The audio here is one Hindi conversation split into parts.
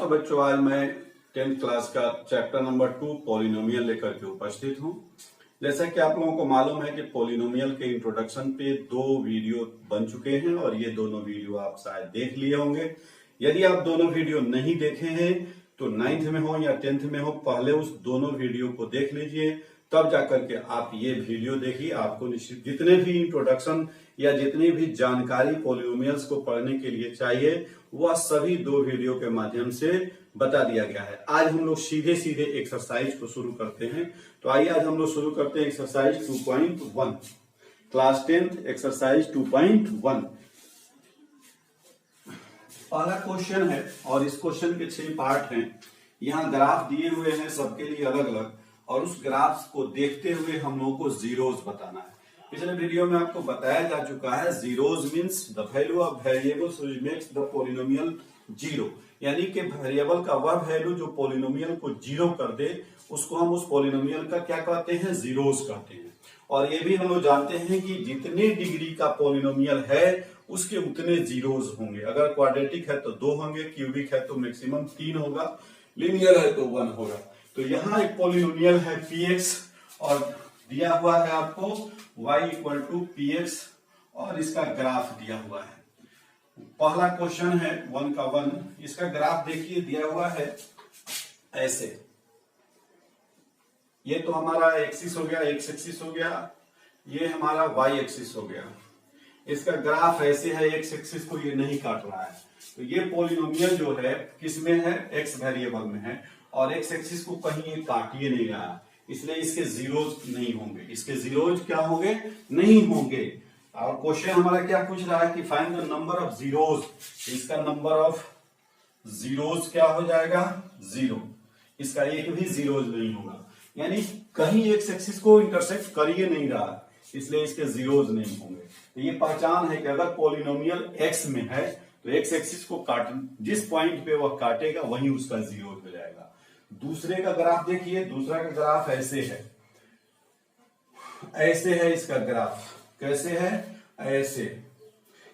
तो बच्चों, आज मैं 10th क्लास का चैप्टर नंबर 2 पॉलिनोमियल लेकर के उपस्थित हूँ। जैसा कि आप लोगों को मालूम है कि पॉलिनोमियल के इंट्रोडक्शन पे 2 वीडियो बन चुके हैं और ये दोनों वीडियो आप शायद देख लिए होंगे। यदि आप दोनों वीडियो नहीं देखे हैं तो 9th में हो या 10th में हो, पहले उस दोनों वीडियो को देख लीजिए, तब जाकर के आप ये वीडियो देखिए। आपको निश्चित जितने भी इंट्रोडक्शन या जितनी भी जानकारी पॉलिनोमियल्स को पढ़ने के लिए चाहिए वह सभी 2 वीडियो के माध्यम से बता दिया गया है। आज हम लोग सीधे सीधे एक्सरसाइज को शुरू करते हैं। तो आइए आज हम लोग शुरू करते हैं एक्सरसाइज 2.1, क्लास 10th एक्सरसाइज 2.1। पहला क्वेश्चन है और इस क्वेश्चन के 6 पार्ट हैं। यहाँ ग्राफ दिए हुए हैं सबके लिए अलग अलग, और उस ग्राफ को देखते हुए हम लोगों को जीरोस बताना है। पिछले वीडियो में आपको बताया जा चुका है, zeros means the value of variables which makes the polynomial zero, यानी कि वेरिएबल का वह वैल्यू जो पॉलिनोमियल को जीरो कर दे उसको हम उस पॉलिनोमियल का क्या कहते हैं, जीरोस कहते हैं। और ये भी हम लोग जानते हैं कि जितने डिग्री का पॉलिनोमियल है उसके उतने जीरोस होंगे। अगर क्वाड्रेटिक है तो 2 होंगे, क्यूबिक है तो मैक्सिमम 3 होगा, लीनियर है तो 1 होगा। तो यहाँ एक पॉलिनोमियल है px और दिया हुआ है आपको y इक्वल टू px और इसका ग्राफ दिया हुआ है। पहला क्वेश्चन है 1 का 1, इसका ग्राफ देखिए दिया हुआ है ऐसे। ये तो हमारा एक्सिस हो गया, एक्स एक्सिस हो गया, ये हमारा वाई एक्सिस हो गया। इसका ग्राफ ऐसे है, एक्स एक्सिस को ये नहीं काट रहा है। तो ये पॉलिनोमियल जो है किसमें है, एक्स वेरिएबल में है, और एक्स एक्सिस को कहीं ये काट ही नहीं रहा, इसलिए इसके जीरोज नहीं होंगे। इसके जीरोज क्या होंगे, नहीं होंगे। और क्वेश्चन हमारा क्या पूछ रहा है कि find the number of zeros. इसका नंबर ऑफ जीरोज क्या हो जाएगा, 0। इसका एक भी जीरोज नहीं होगा, यानी कहीं एक्स एक्सिस को इंटरसेक्ट कर ही नहीं रहा, इसलिए इसके जीरोज नहीं होंगे। तो ये पहचान है कि अगर पॉलिनोमियल एक्स में है तो एक्स एक्सिस को काट, जिस पॉइंट पे वह काटेगा वहीं उसका जीरोज हो जाएगा। दूसरे का ग्राफ देखिए, दूसरा का ग्राफ ऐसे है, ऐसे है इसका ग्राफ। कैसे है, ऐसे।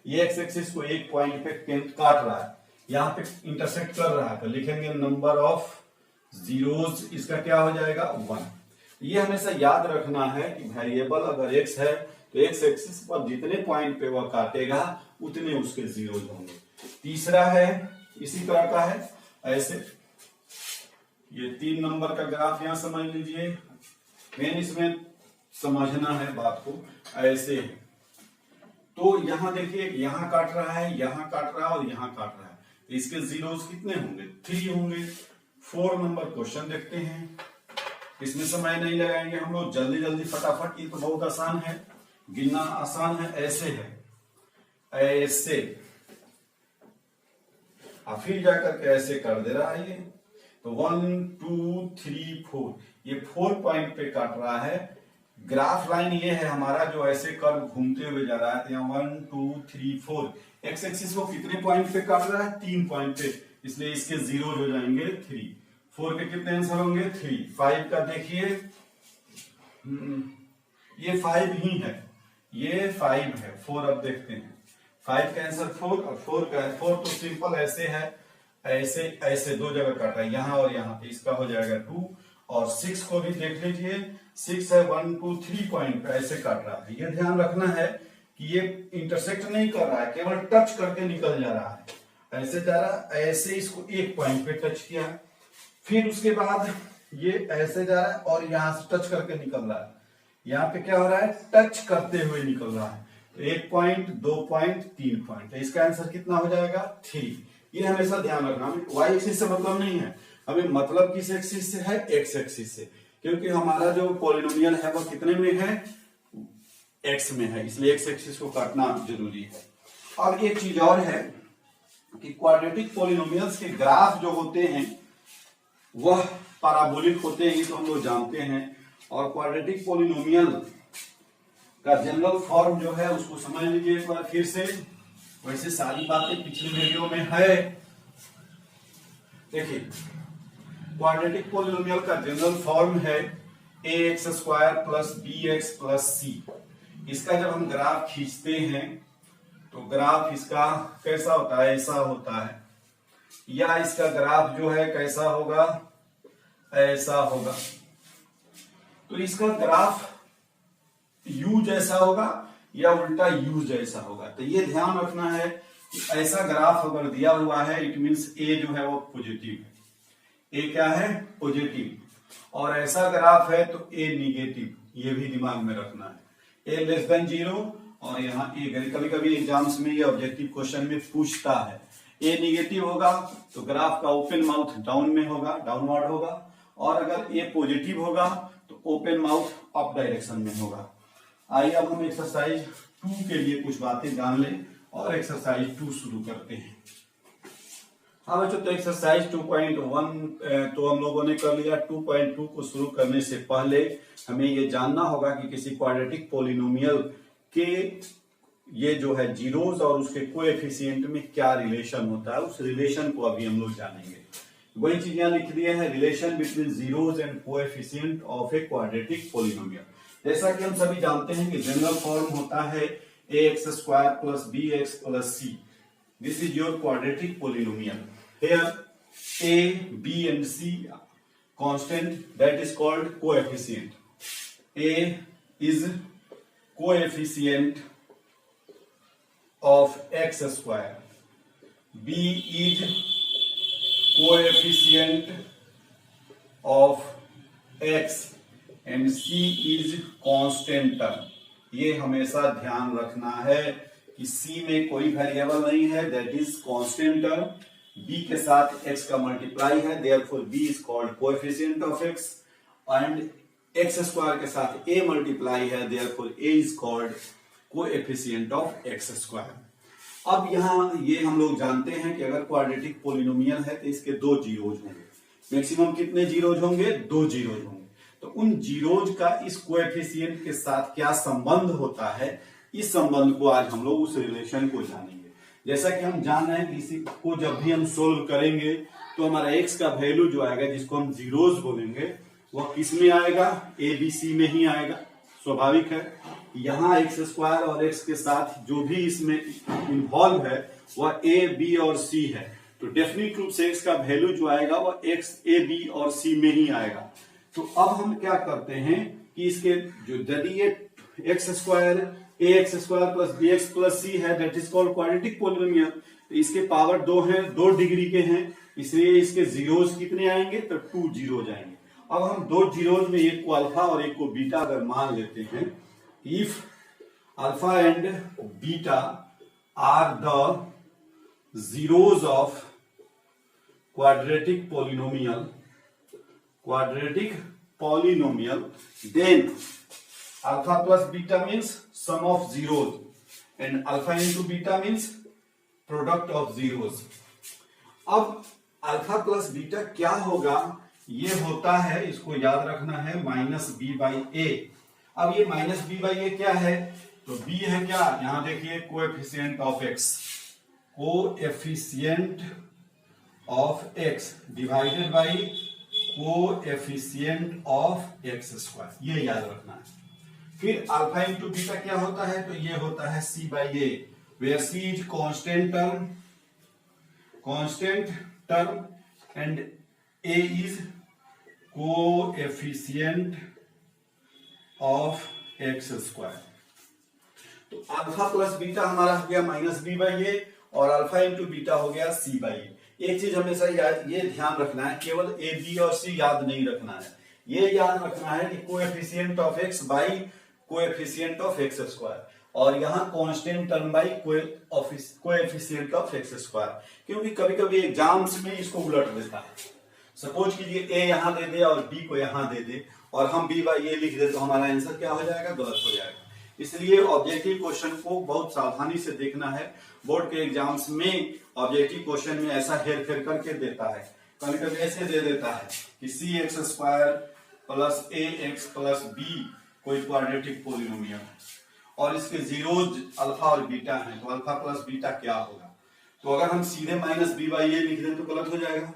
ये एक्स एक्सिस को एक पॉइंट पे काट रहा है, यहां पे इंटरसेक्ट कर रहा है, तो लिखेंगे नंबर ऑफ जीरोस, इसका क्या हो जाएगा, 1। ये हमेशा याद रखना है कि वेरिएबल अगर एक्स है तो एक्स एक्सिस पर जितने पॉइंट पे वह काटेगा उतने उसके जीरोस होंगे। तीसरा है इसी तरह का है, ऐसे। ये 3 नंबर का ग्राफ यहां समझ लीजिए, मेन इसमें समझना है बात को, ऐसे। तो यहां देखिए, यहां काट रहा है, यहां काट रहा है और यहां काट रहा है, तो इसके जीरोस कितने होंगे, 3 होंगे। 4 नंबर क्वेश्चन देखते हैं, इसमें समय नहीं लगाएंगे हम लोग, जल्दी जल्दी फटाफट। ये तो बहुत आसान है, गिनना आसान है। ऐसे है, ऐसे, और फिर जाकर के ऐसे कर दे रहा है ये। तो 1 2 3 4, ये 4 पॉइंट पे काट रहा है। ग्राफ लाइन ये है हमारा जो ऐसे कर्व घूमते हुए जा रहा है। तो यहाँ 1 2 3 4, एक्स एक्सिस को कितने पॉइंट पे काट रहा है, 3 पॉइंट पे, इसलिए इसके जीरो हो जाएंगे 3। 4 के कितने आंसर होंगे, 3। 5 का देखिए, ये 5 ही है, ये 5 है। 4 अब देखते हैं, 5 का आंसर 4 और 4 का है 4। तो सिंपल ऐसे है, ऐसे ऐसे 2 जगह काटा है, यहां और यहां पे, इसका हो जाएगा 2। और 6 को भी देख लीजिए, 6 है 1 2 3 पॉइंट पे ऐसे काट रहा है। ये ध्यान रखना है कि ये इंटरसेक्ट नहीं कर रहा है, केवल टच करके निकल जा रहा है। ऐसे जा रहा है, ऐसे इसको एक पॉइंट पे टच किया, फिर उसके बाद ये ऐसे जा रहा है और यहां से टच करके निकल रहा है। यहाँ पे क्या हो रहा है, टच करते हुए निकल रहा है। तो 1 पॉइंट 2 पॉइंट 3 पॉइंट, तो इसका आंसर कितना हो जाएगा, 3। ये हमेशा ध्यान रखना, हमें वाई एक्सिस से मतलब नहीं है, हमें मतलब किस एक्सिस से है, एक्स एक्सिस से, क्योंकि हमारा जो पॉलिनोमियल है वो कितने में है, एक्स में है, इसलिए एक्स एक्सिस को काटना जरूरी है। और एक चीज और है कि क्वाड्रेटिक पॉलिनोमियल्स के ग्राफ जो होते हैं वह पैराबोलिक होते हैं, ये तो हम लोग जानते हैं। और क्वाड्रेटिक पॉलिनोमियल का जनरल फॉर्म जो है उसको समझ लीजिए एक बार फिर से। वैसे सारी बातें पिछले वीडियो में है। देखिए, क्वाड्रेटिक पॉलिनोमियल का जनरल फॉर्म है ax² + bx + c। इसका जब हम ग्राफ खींचते हैं तो ग्राफ इसका कैसा होता है, ऐसा होता है। या इसका ग्राफ जो है कैसा होगा, ऐसा होगा। तो इसका ग्राफ u जैसा होगा या उल्टा u जैसा होगा। तो ये ध्यान रखना है कि ऐसा ग्राफ अगर दिया हुआ है इट मींस a जो है वो पॉजिटिव है, a क्या है, पॉजिटिव, और ऐसा ग्राफ है तो a निगेटिव, ये भी दिमाग में रखना है। a लेस देन 0 और यहाँ a, कभी कभी एग्जाम्स में ये ऑब्जेक्टिव क्वेश्चन में पूछता है। a निगेटिव होगा तो ग्राफ का ओपन माउथ डाउन में होगा, डाउनवर्ड होगा, और अगर a पॉजिटिव होगा तो ओपन माउथ अप डायरेक्शन में होगा। आइए अब हम एक्सरसाइज 2 के लिए कुछ बातें जान लें और एक्सरसाइज 2 शुरू करते हैं। हाँ बच्चों, तो एक्सरसाइज 2.1 तो हम लोगों ने कर लिया। 2.2 को शुरू करने से पहले हमें ये जानना होगा कि किसी क्वाड्रेटिक पॉलिनोमियल के ये जो है जीरोस और उसके कोएफिशिएंट में क्या रिलेशन होता है, उस रिलेशन को अभी हम लोग जानेंगे। वही चीज यहाँ लिख दिए हैं, relation between zeros and coefficient of a quadratic polynomial. जैसा कि हम सभी जानते हैं कि जनरल फॉर्म होता है ax² + bx + c। This is your quadratic polynomial. Here a, b and c constant, that is called coefficient. a is coefficient of x², b is coefficient of x and c is constant term। ये हमेशा ध्यान रखना है कि c में कोई वेरिएबल नहीं है, that is constant term. b के साथ x का मल्टीप्लाई है, therefore b is called coefficient of x, and x² के साथ a मल्टीप्लाई है, therefore a is called coefficient of x²। अब यहाँ ये हम लोग जानते हैं कि अगर क्वाड्रेटिक पॉलिनोमियल है तो इसके 2 जीरोज होंगे। मैक्सिमम कितने जीरोज होंगे, 2 जीरोज होंगे। तो उन जीरोज का इस कोएफिशिएंट के साथ क्या संबंध होता है, इस संबंध को आज हम लोग उस रिलेशन को जानेंगे। जैसा कि हम जान रहे हैं कि इसी को जब भी हम सोल्व करेंगे तो हमारा x का वैल्यू जो आएगा, जिसको हम जीरोज बोलेंगे, वह किस में आएगा, a b c में ही आएगा। स्वाभाविक है, यहाँ x² और x के साथ जो भी इसमें इन्वॉल्व है वह a b और c है, तो डेफिनेट रूप से x का वैल्यू जो आएगा वह x a b और c में ही आएगा। तो अब हम क्या करते हैं कि इसके जो यदि ये x² ax² + bx + c है, that is called quadratic polynomial. तो इसके पावर 2 हैं, 2 डिग्री के हैं, इसलिए इसके जीरोज कितने आएंगे, तो 2 जीरोज आएंगे। अब हम 2 जीरोज में एक को अल्फा और एक को बीटा अगर मान लेते हैं, if alpha and beta are the zeros of quadratic polynomial, then alpha plus beta means sum of zeros and alpha into beta means product of zeros। अब अल्फा प्लस बीटा क्या होगा, ये होता है, इसको याद रखना है, -b/a। अब ये -b/a क्या है, तो b है क्या, यहां देखिए coefficient of x, coefficient of x divided by coefficient of x², ये याद रखना है। फिर अल्फा इंटू बीटा क्या होता है, तो ये होता है c/a, where c is constant term and a is coefficient of x²। तो अल्फा प्लस बीटा हमारा हो गया -b/a और अल्फा इंटू बीटा हो गया c/a। एक चीज हमेशा ये ध्यान रखना है, केवल a b और c याद नहीं रखना है, ये याद रखना है कि coefficient of x by coefficient of x², और यहाँ constant term by coefficient of x², क्योंकि कभी कभी एग्जाम्स में इसको उलट देता है। सपोज कीजिए a यहाँ दे दे और b को यहाँ दे दे और हम b/a लिख दे, तो हमारा आंसर क्या हो जाएगा, गलत हो जाएगा। इसलिए ऑब्जेक्टिव क्वेश्चन को बहुत सावधानी से देखना है। बोर्ड के एग्जाम्स में ऑब्जेक्टिव क्वेश्चन में ऐसा हेर फेर करके देता है, कभी कभी ऐसे दे देता है कि cx² + ax + b कोई क्वाड्रेटिक पॉलिनोमियल है और इसके जीरोज अल्फा और बीटा हैं, तो अल्फा प्लस बीटा क्या होगा। तो अगर हम सीधे -b/a लिख दें तो गलत हो जाएगा।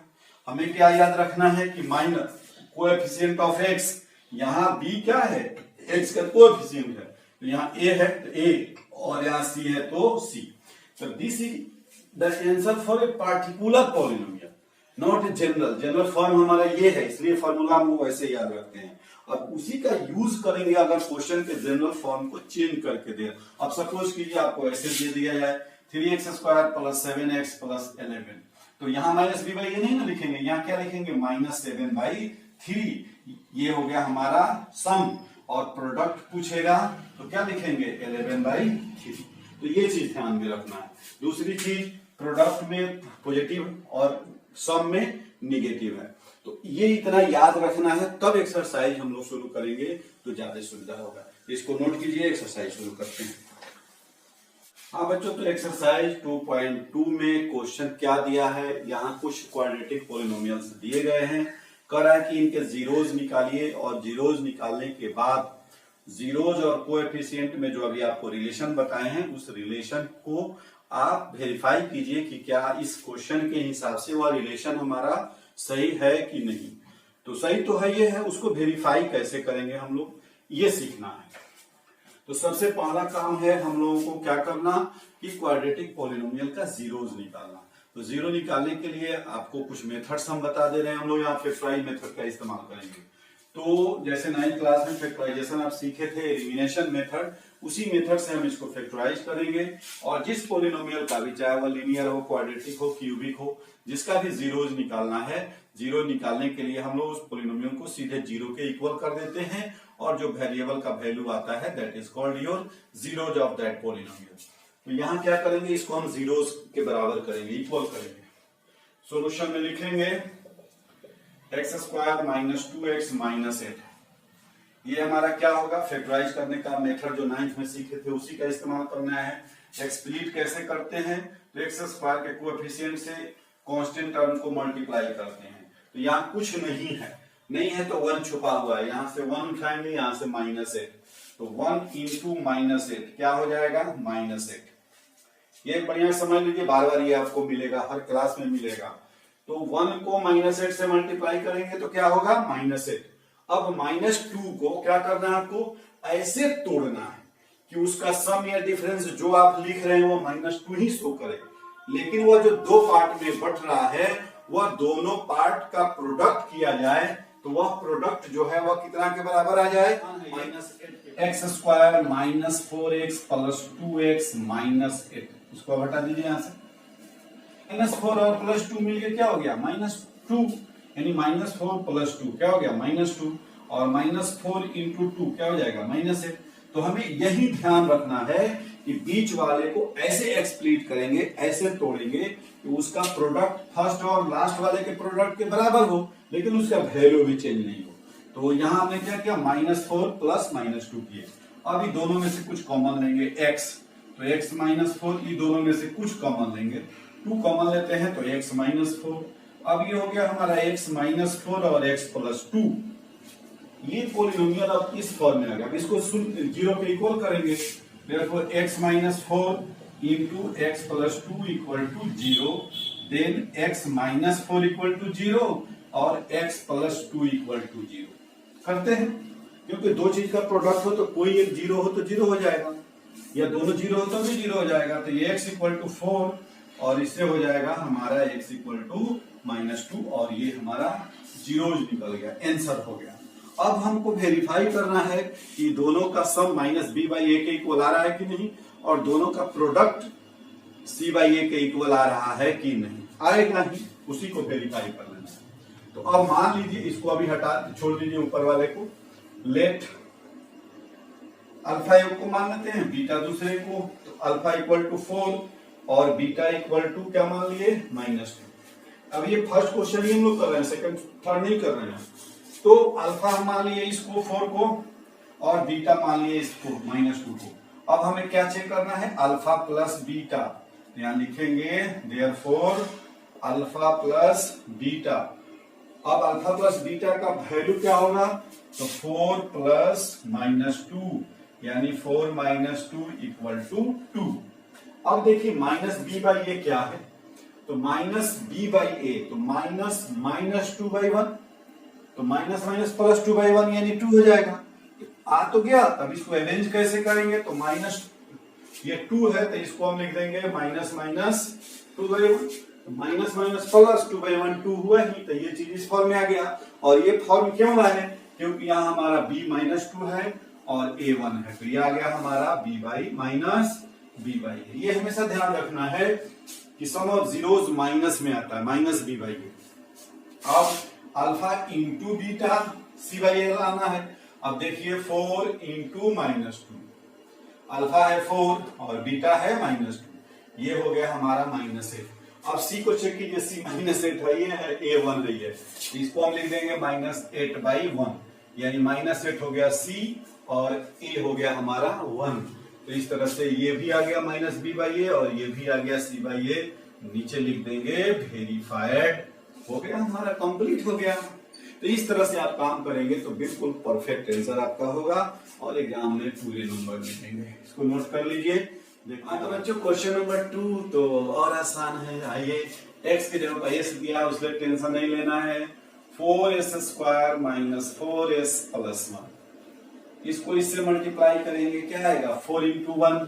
हमें क्या याद रखना है कि माइनस कोएफिशिएंट ऑफ x, यहाँ b क्या है, x का कोएफिशिएंट है, तो यहाँ a है तो a और यहाँ c है तो c। तो this is the answer for a particular polynomial, not general. General form हमारा ये है, इसलिए फॉर्मूला हम लोग ऐसे याद रखते हैं। अब उसी का यूज करेंगे अगर क्वेश्चन के जनरल फॉर्म को चेंज करके दे। अब सपोज कीजिए आपको ऐसे दे दिया जाए 3x² + 7x + 11, तो यहाँ -b/a नहीं ना लिखेंगे, यहाँ क्या लिखेंगे -7/3। ये हो गया हमारा सम, और प्रोडक्ट पूछेगा तो क्या लिखेंगे 11/3। तो ये चीज ध्यान में रखना है। दूसरी चीज, प्रोडक्ट में पॉजिटिव और सम में निगेटिव है, तो ये इतना याद रखना है। तब एक्सरसाइज हम लोग शुरू करेंगे तो ज्यादा सुविधा होगा। इसको नोट कीजिए, एक्सरसाइज शुरू करते हैं। हाँ बच्चों, तो एक्सरसाइज 2.2 में क्वेश्चन क्या दिया है, यहाँ कुछ क्वाड्रेटिक पॉलिनोमियल्स दिए गए हैं। कह रहा है कि इनके जीरोज निकालिए, और जीरोज निकालने के बाद जीरोज और कोएफिशिएंट में जो अभी आपको रिलेशन बताए हैं, उस रिलेशन को आप वेरीफाई कीजिए कि क्या इस क्वेश्चन के हिसाब से वह रिलेशन हमारा सही है कि नहीं। तो सही तो है, ये है, उसको वेरीफाई कैसे करेंगे हम लोग, ये सीखना है। तो सबसे पहला काम है हम लोगों को क्या करना कि क्वाड्रेटिक पॉलिनोमियल का जीरोज निकालना। तो जीरो निकालने के लिए आपको कुछ मेथड्स हम बता दे रहे हैं। हम लोग यहाँ फैक्टराइज मेथड का इस्तेमाल करेंगे। तो जैसे 9th क्लास में फैक्टराइजेशन आप सीखे थे, एलिमिनेशन मेथड, उसी मेथड से हम इसको फैक्टराइज करेंगे। और जिस पॉलिनोमियल का भी, चाहे वह लीनियर हो, क्वाड्रेटिक हो, क्यूबिक हो, जिसका भी जीरोज निकालना है, जीरो निकालने के लिए हम लोग उस पॉलिनोमियल को सीधे जीरो के इक्वल कर देते हैं, और जो वेरिएबल का वैल्यू आता है that is called your zeros of that polynomial. तो यहाँ क्या करेंगे, इसको हम जीरोज के बराबर करेंगे, इक्वल करेंगे। सॉल्यूशन में लिखेंगे x² - 2x - 8। ये हमारा क्या होगा, फैक्टराइज करने का मेथड जो 9th में सीखे थे उसी का इस्तेमाल करना है। एक्सप्लीट कैसे करते हैं, तो x² के कोएफिशिएंट से कांस्टेंट टर्म को मल्टीप्लाई करते हैं। तो यहाँ कुछ नहीं है तो 1 छुपा हुआ है, यहाँ से 1 उठाएंगे, यहाँ से -8, तो 1 × -8 क्या हो जाएगा -8। ये बढ़िया समझ लीजिए, बार बार ये आपको मिलेगा, हर क्लास में मिलेगा। तो 1 को -8 से मल्टीप्लाई करेंगे तो क्या होगा -8। अब -2 को क्या करना है, आपको ऐसे तोड़ना है कि उसका सम या डिफरेंस जो आप लिख रहे हैं वो -2 ही शो करे, लेकिन वह जो दो पार्ट में बट रहा है वह दोनों पार्ट का प्रोडक्ट किया जाए, तो वह प्रोडक्ट जो है वह कितना के बराबर आ जाए, x² - 4x + 2x - 8। इसको हटा दीजिए यहाँ से, -4 और +2 मिलके क्या हो गया -2, यानी -4 + 2 क्या हो गया -2, और -4 × 2 क्या हो जाएगा -8। तो हमें यही ध्यान रखना है कि बीच वाले को ऐसे एक्सप्लीट करेंगे, ऐसे तोड़ेंगे कि उसका प्रोडक्ट फर्स्ट और लास्ट वाले के प्रोडक्ट के बराबर हो, लेकिन उसका वैल्यू भी चेंज नहीं हो। तो यहाँ हमने क्या किया, -4 + -2 किए। अभी दोनों में से कुछ कॉमन लेंगे, x, तो x - 4, ये दोनों में से कुछ कॉमन लेंगे, 2 कॉमन लेते हैं तो x - 4। अब ये हो गया हमारा x - 4 और x + 2। ये पॉलिनोमियल अब इस फॉर्म में आ गया। अब इसको जीरो के इक्वल करेंगे, therefore x - 4 × x + 2 = 0, then x - 4 = 0 और x + 2 = 0 करते हैं। क्योंकि दो चीज का प्रोडक्ट हो तो कोई एक 0 हो तो 0 हो जाएगा, या दोनों 0 हो तो भी 0 हो जाएगा। तो ये x = 4 और इससे हो जाएगा हमारा x = -2, और ये हमारा जीरोज निकल गया, आंसर हो गया। अब हमको वेरीफाई करना है कि दोनों का सम -b/a के इक्वल आ रहा है कि नहीं, और दोनों का प्रोडक्ट c/a के इक्वल आ रहा है कि नहीं। आएगा ही, उसी को वेरीफाई करना है। तो अब मान लीजिए, इसको अभी छोड़ दीजिए ऊपर वाले को, लेट अल्फा एक को मान लेते हैं, बीटा दूसरे को। तो अल्फा = 4 और बीटा = क्या मान लिए -2। अब ये फर्स्ट क्वेश्चन ही हम लोग कर रहे हैं, सेकंड थर्ड नहीं कर रहे हैं। तो अल्फा मान लिए इसको 4 को, और बीटा मान लिए इसको -2 को। अब हमें क्या चेक करना है, अल्फा प्लस बीटा। यहां लिखेंगे देयरफॉर अल्फा प्लस बीटा। अब अल्फा प्लस बीटा का वैल्यू क्या होगा, तो 4 + -2, यानी 4 - 2 = 2। अब देखिए -b/a क्या है, तो -b/a, तो -2/1, तो -+ 2/1 यानी 2 हो जाएगा। आ तो गया। अब इसको अरेंज कैसे करेंगे, तो ये 2 है तो इसको हम लिख देंगे minus minus 2/1, minus minus plus 2/1 2 हुआ ही, तो ये चीज इस फॉर्म में आ गया। और ये फॉर्म क्यों है, क्योंकि यहाँ हमारा b-2 है और a1 है, तो ये आ गया हमारा b/ माइनस b/a। ये हमेशा ध्यान रखना है कि सम ऑफ जीरोस माइनस में आता है, माइनस b/a। अब अल्फा इंटू बीटा c/a लाना है। अब देखिए 4 इंटू -2, अल्फा है 4 और बीटा है -2, ये हो गया हमारा -8। अब c को चेक कीजिए, c -8 है, ये है a1 है, इसको हम लिख देंगे -8/1, यानी -8 हो गया c और a हो गया हमारा 1। तो इस तरह से ये भी आ गया -b/a और ये भी आ गया c/a, नीचे लिख देंगे वेरीफाइड, हो गया हमारा, कंप्लीट हो गया। तो इस तरह से आप काम करेंगे तो बिल्कुल परफेक्ट आंसर आपका होगा और एग्जाम में पूरे नंबर मिलेंगे। इसको नोट कर लीजिए। देखिए तो बच्चों क्वेश्चन नंबर 2 तो और आसान है। आइए, x की जगह पर s दिया, उसमें टेंशन नहीं लेना है। 4s² - 4s + 1, इसको इससे मल्टीप्लाई करेंगे, क्या आएगा 4 × 1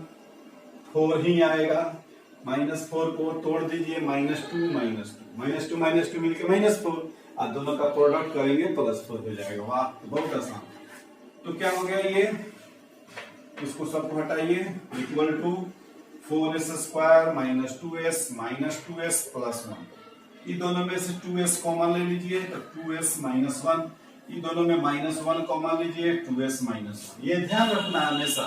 4 ही आएगा, -4 को तोड़ दीजिए, -2 -2 मिलकर -4, और दोनों का प्रोडक्ट करेंगे +4 हो जाएगा। वाह, बहुत आसान। तो क्या हो गया ये, इसको सबको हटाइए, equal to 4s² - 2s - 2s + 1, ये दोनों में से 2s कॉमन ले लीजिए तो 2s - 1, ये दोनों में -1 कॉमन लीजिए, 2s - 1। ये ध्यान रखना है हमेशा।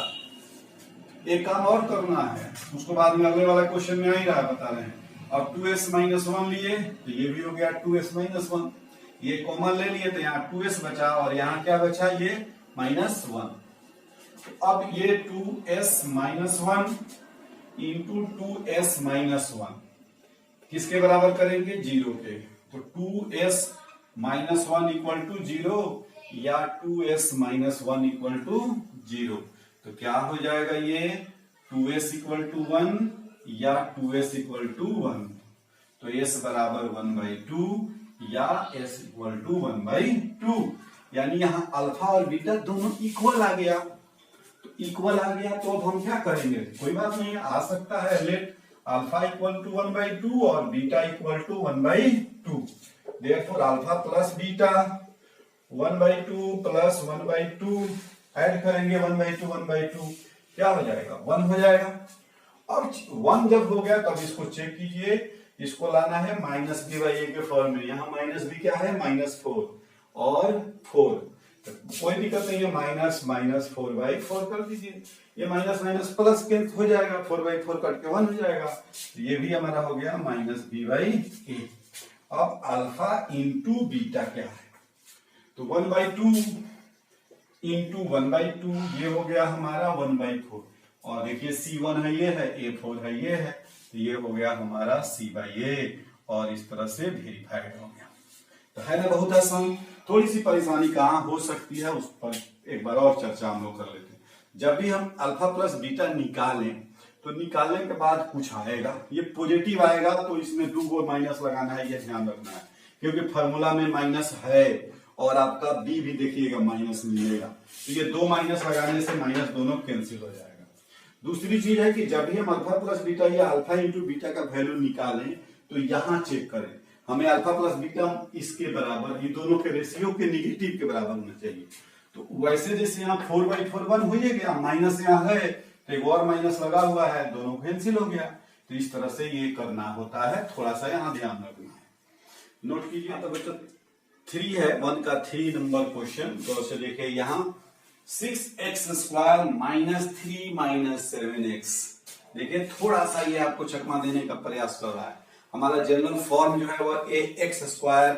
एक काम और करना है, उसको बाद में अगले वाला क्वेश्चन में आ ही रहा, बता रहे हैं। अब 2s - 1 लिए तो ये भी हो गया 2s - 1, ये कॉमन ले लिए तो यहाँ 2s बचा और यहाँ क्या बचा, ये -1। तो अब ये 2s - 1 इंटू 2s - 1 किसके बराबर करेंगे, 0 के। तो 2s - 1 इक्वल टू 0 या 2s - 1 इक्वल टू 0, तो क्या हो जाएगा, ये 2s इक्वल टू 1 या 2s इक्वल टू 1, तो s बराबर 1/2 या s इक्वल टू 1/2, यानी यहाँ अल्फा और बीटा दोनों इक्वल आ गया। तो इक्वल आ गया तो अब हम क्या करेंगे, कोई बात नहीं, आ सकता है, लेट अल्फा इक्वल टू 1/2 और beta equal to 1/2, therefore alpha plus beta 1/2 plus 1/2 add करेंगे, 1/2 क्या हो जाएगा, 1 हो जाएगा। अब 1 जब हो गया तब इसको चेक कीजिए, इसको लाना है -b/a के फॉर्म में। यहाँ -b क्या है, -4 और 4, तो कोई दिक्कत नहीं है, -4/4 कर दीजिए, ये माइनस प्लस के हो जाएगा, 4/4 कट के 1 हो जाएगा, तो ये भी हमारा हो गया -b/a। अब अल्फा इंटू बीटा क्या है, तो 1/2 इंटू 1/2, ये हो गया हमारा 1/4, और देखिए C1 है, ये है, A4 है, ये है, तो ये हो गया हमारा C/a, और इस तरह से वेरीफाइड हो गया। तो है ना बहुत आसान। थोड़ी सी परेशानी कहाँ हो सकती है उस पर एक बार और चर्चा हम लोग कर लेते हैं। जब भी हम अल्फा प्लस बीटा निकालें तो निकालने के बाद कुछ आएगा, ये पॉजिटिव आएगा तो इसमें 2 को माइनस लगाना है, ये ध्यान रखना है, क्योंकि फॉर्मूला में माइनस है और आपका बी भी देखिएगा माइनस मिलेगा, तो ये 2 माइनस लगाने से माइनस दोनों कैंसिल हो जाएगा। दूसरी चीज है कि जब भी हम अल्फा प्लस बीटा या अल्फा इंटू बीटा का वैल्यू निकालें तो यहाँ चेक करें, हमें अल्फा प्लस बीटा इसके बराबर, ये दोनों के रेशियो के निगेटिव के बराबर होना चाहिए। तो वैसे जैसे यहाँ 4/4 1 हो गया, माइनस यहाँ है तो एक और माइनस लगा हुआ है, दोनों कैंसिल हो गया। तो इस तरह से ये करना होता है, थोड़ा सा यहाँ ध्यान रखना है। नोट कीजिए। तो बच्चों 3 है, 1 का 3 नंबर क्वेश्चन, तो से देखिए यहाँ 6x² -3 - 7x। देखिए थोड़ा सा ये आपको चकमा देने का प्रयास कर रहा है। हमारा जनरल फॉर्म जो है वो ax²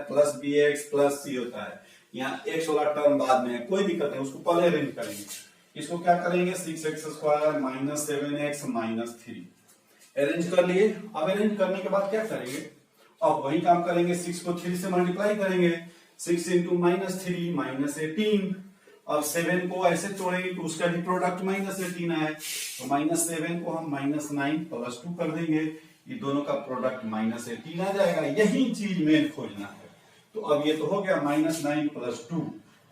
+ bx + c होता है, यहाँ x वाला टर्म बाद में है, कोई दिक्कत नहीं, उसको पहले अरेंज करेंगे। इसको क्या करेंगे, 6x² - 7x - 3 अरेंज कर लिए। अब अरेंज करने के बाद क्या करेंगे, अब वही काम करेंगे, 6 को 3 से मल्टीप्लाई करेंगे, 6 × -3 -18। अब 7 को ऐसे तोड़ेंगे तो उसका भी प्रोडक्ट -18 है, तो -7 को हम -9 + 2 कर देंगे, ये दोनों का प्रोडक्ट -18 आ जाएगा। यही चीज मेन खोजना है। तो अब ये तो हो गया -9 + 2,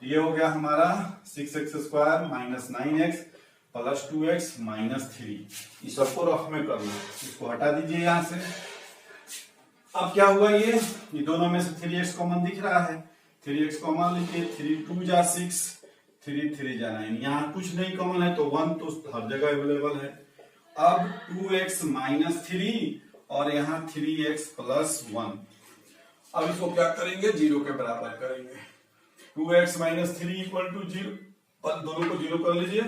ये हो गया हमारा 6x² - 9x plus 2x minus 3। इस सबको रफ में करना है, इसको हटा दीजिए यहां से। अब क्या हुआ, ये दोनों में से 3x कॉमन दिख रहा है, 3x कॉमन लीजिए, 3 2 जा 6, 3 3 जा 9। यहाँ कुछ नहीं कॉमन है तो 1 तो हर जगह अवेलेबल है। अब 2x माइनस 3 और यहाँ 3x प्लस 1। अब इसको क्या करेंगे, 0 के बराबर करेंगे। 2x माइनस 3 इक्वल टू 0, दोनों को 0 कर लीजिए।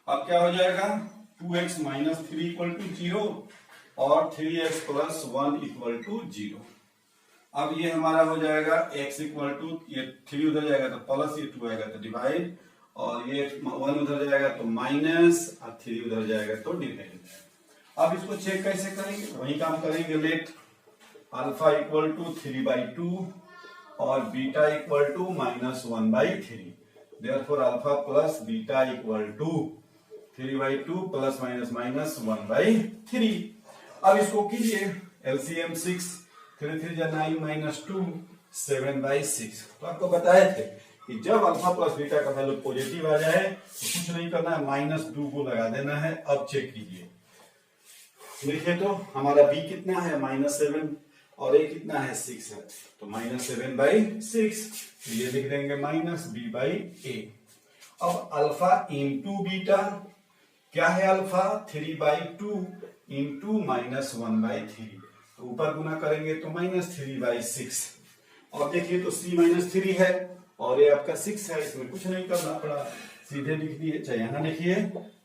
अब क्या हो जाएगा, 2x माइनस 3 इक्वल टू 0 और 3x प्लस 1 इक्वल टू 0। अब ये हमारा हो जाएगा x इक्वल टू, ये 3 उधर जाएगा तो प्लस, ये 2 आएगा तो डिवाइड, और ये 1 उधर जाएगा तो माइनस, और 3 उधर जाएगा तो डिवाइड। अब इसको चेक कैसे करेंगे, वही काम करेंगे। लेट अल्फा इक्वल टू 3/2 और beta equal to -1/3। Therefore alpha plus beta equal to 3/2 plus minus minus 1/3। अब इसको कीजिए एलसीएम 6, 3 3 जा 9 माइनस 2 7/6। तो आपको बताए थे कि जब अल्फा प्लस बीटा का वैल्यू पॉजिटिव आ जाए तो कुछ नहीं करना है, -2 को लगा देना है। अब चेक कीजिए, देखिए तो हमारा b कितना है -7 और a कितना है 6 है, तो -7/6, ये लिख देंगे -b/a। अब अल्फा इंटू बीटा क्या है, अल्फा 3/2 इंटू -1/3, तो ऊपर गुना करेंगे तो -3/6। और देखिए तो c -3 है और ये आपका 6 है, इसमें कुछ नहीं करना पड़ा, सीधे लिख दिए। चाहे यहां लिखिए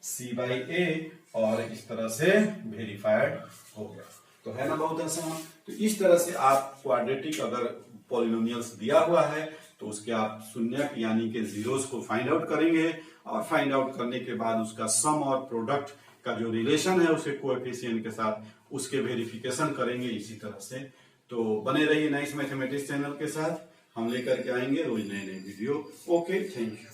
c/a और इस तरह से वेरीफाइड हो गया। तो है ना बहुत आसान। तो इस तरह से आप क्वाड्रेटिक अगर पॉलिनोमियल्स दिया हुआ है तो उसके आप शून्यक यानी कि जीरोस को फाइंड आउट करेंगे, और फाइंड आउट करने के बाद उसका सम और प्रोडक्ट का जो रिलेशन है उसके कोएफिशिएंट के साथ उसके वेरिफिकेशन करेंगे इसी तरह से। तो बने रहिए नाइस मैथमेटिक्स चैनल के साथ, हम लेकर के आएंगे रोज नए नए वीडियो। Okay, thank you.